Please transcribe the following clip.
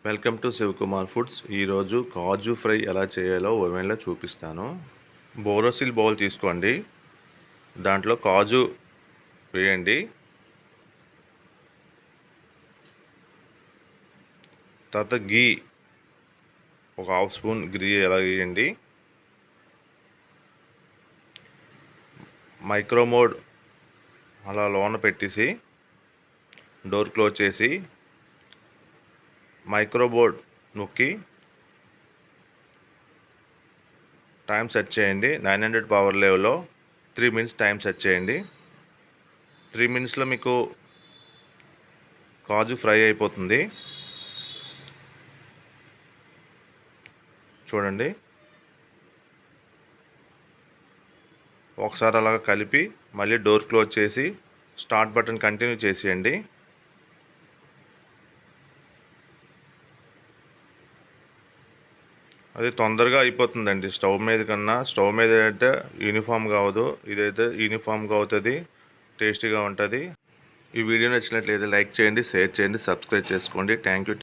Welcome to Shivakumar foods. ఈరోజు కాజు fry ఎలా చేయాలో ఓవెన్లో చూపిస్తాను. బోరోసిల్ బౌల్ తీసుకోండి, దాంట్లో కాజు వేయండి. తర్వాత గీ ఒక హాఫ్ స్పూన్ గీ ఎలా వేయండి. మైక్రోమోడ్ అలా లోన పెట్టేసి డోర్ క్లోజ్ చేసి మైక్రోబోర్డ్ నొక్కి టైం సెట్ చేయండి. 900 పవర్ లెవెల్లో 3 మినిట్స్ టైం సెట్ చేయండి. 3 మినిట్స్లో మీకు కాజు ఫ్రై అయిపోతుంది. చూడండి, ఒకసారి అలాగ కలిపి మళ్ళీ డోర్ క్లోజ్ చేసి స్టార్ట్ బటన్ కంటిన్యూ చేసేయండి. అది తొందరగా అయిపోతుందండి. స్టవ్ మీద కన్నా స్టవ్ మీద అయితే యూనిఫామ్గా అవ్వదు, ఇదైతే యూనిఫామ్గా అవుతుంది, టేస్టీగా ఉంటుంది. ఈ వీడియో నచ్చినట్లయితే లైక్ చేయండి, షేర్ చేయండి, సబ్స్క్రైబ్ చేసుకోండి. Thank you.